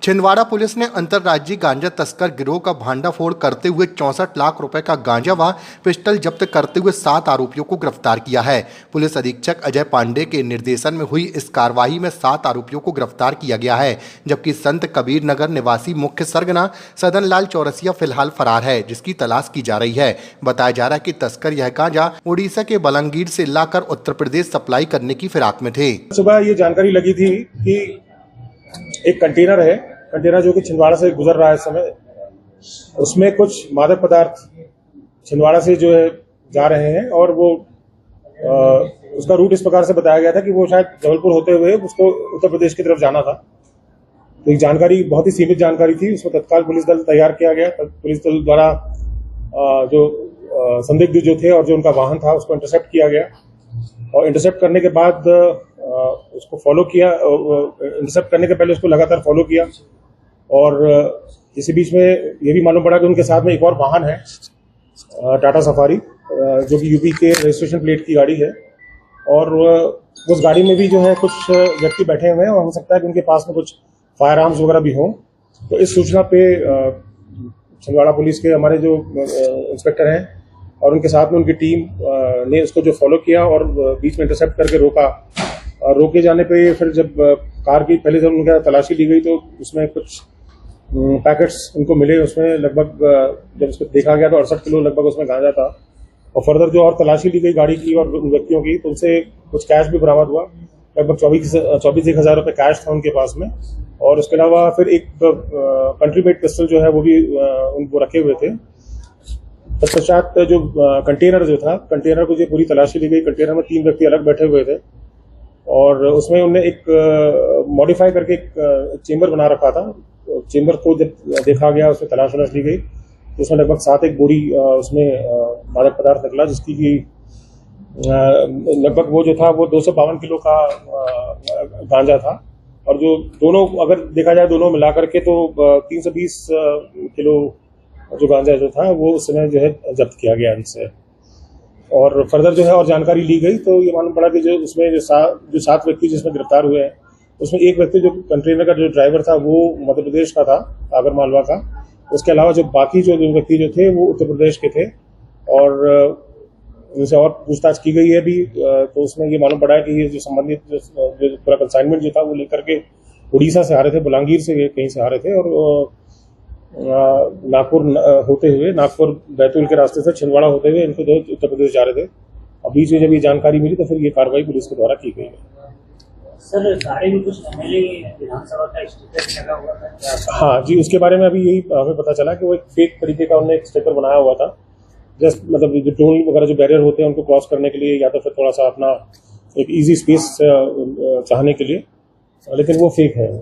Chhindwara police ने अंतर्राज्यीय गांजा तस्कर गिरोह का भांडाफोड़ करते हुए 64 लाख रुपए का गांजा व पिस्टल जब्त करते हुए 7 आरोपियों को गिरफ्तार किया है। पुलिस अधीक्षक अजय पांडे के निर्देशन में हुई इस कार्रवाई में 7 आरोपियों को गिरफ्तार किया गया है, जबकि संत कबीर नगर निवासी मुख्य सरगना सदन लाल चौरसिया फिलहाल फरार है, जिसकी तलाश की जा रही है। बताया जा रहा है कि तस्कर यह गांजा उड़ीसा के बलंगीर से लाकर उत्तर प्रदेश सप्लाई करने की फिराक में थे। सुबह ये जानकारी लगी थी कि एक कंटेनर जो कि छिंदवाड़ा से गुजर रहा है इस समय, उसमें कुछ मादक पदार्थ छिंदवाड़ा से जो है जा रहे हैं और वो उसका रूट इस प्रकार से बताया गया था कि वो शायद जबलपुर होते हुए उसको उत्तर प्रदेश की तरफ जाना था। तो एक जानकारी, बहुत ही सीमित जानकारी थी, उसमें तत्काल पुलिस दल तैयार किया गया। पुलिस दल द्वारा जो संदिग्ध जो थे और जो उनका वाहन था उसको इंटरसेप्ट किया गया और इंटरसेप्ट करने के बाद उसको फॉलो किया। इंटरसेप्ट करने के पहले उसको लगातार फॉलो किया और इसी बीच में ये भी मालूम पड़ा कि उनके साथ में एक और वाहन है, टाटा सफारी, जो कि यूपी के रजिस्ट्रेशन प्लेट की गाड़ी है और उस गाड़ी में भी जो है कुछ व्यक्ति बैठे हुए हैं और हो सकता है कि उनके पास में कुछ फायर आर्म्स वगैरह भी हों। तो इस सूचना पे छिंदवाड़ा पुलिस के हमारे जो इंस्पेक्टर हैं और उनके साथ में उनकी टीम ने उसको जो फॉलो किया और बीच में इंटरसेप्ट करके रोका। रोके जाने पे फिर जब कार की पहले जब उनका तलाशी ली गई तो उसमें कुछ पैकेट्स उनको मिले। उसमें लगभग जब उसको देखा गया तो 68 किलो लगभग उसमें गांजा था और फर्दर जो और तलाशी ली गई गाड़ी की और उन व्यक्तियों की, तो उनसे कुछ कैश भी बरामद हुआ। लगभग 24,000 रुपये कैश था उनके पास में और उसके अलावा फिर एक कंट्री मेड पिस्टल जो है वो भी उनको रखे हुए थे। तत्पश्चात जो कंटेनर जो था, कंटेनर को जो पूरी तलाशी ली गई। कंटेनर में 3 व्यक्ति अलग बैठे हुए थे और उसमें उन्होंने एक मॉडिफाई करके एक चेंबर बना रखा था। चेंबर को जब देखा गया, उसमें तलाश ली गई तो उसमें लगभग 7 एक बोरी उसमें मादक पदार्थ निकला, जिसकी की लगभग वो जो था वो 252 किलो का गांजा था और जो दोनों अगर देखा जाए दोनों मिला करके तो 320 किलो जो गांजा जो था वो उस समय जो है जब्त किया गया इनसे। और फर्दर जो है और जानकारी ली गई तो ये मालूम पड़ा कि जो उसमें जो 7 व्यक्ति जिसमें गिरफ्तार हुए हैं, उसमें एक व्यक्ति जो कंटेनर का जो ड्राइवर था वो मध्य प्रदेश का था, आगर मालवा का। उसके अलावा जो बाकी जो व्यक्ति जो थे वो उत्तर प्रदेश के थे और उनसे और पूछताछ की गई है भी। तो उसमें ये मालूम पड़ा है कि ये जो संबंधित जो पूरा कंसाइनमेंट जो था वो लेकर के उड़ीसा से आ रहे थे, बलंगीर से कहीं से आ रहे थे और नागपुर होते हुए, नागपुर बैतूल के रास्ते से छिंदवाड़ा होते हुए इनको उत्तर प्रदेश जा रहे थे। अब बीच में जब ये जानकारी मिली तो फिर ये कार्रवाई पुलिस के द्वारा की गई है। सर, गाड़ी में कुछ एमएलए विधानसभा का स्टिकर लगा हुआ था? हाँ जी, उसके बारे में अभी यही हमें पता चला कि वो एक फेक तरीके का उन्होंने एक स्टिकर बनाया हुआ था, जस्ट मतलब जो टोल वगैरह जो बैरियर होते हैं उनको क्रॉस करने के लिए या तो फिर थोड़ा सा अपना एक इजी स्पेस चाहने के लिए, लेकिन वो फेक है।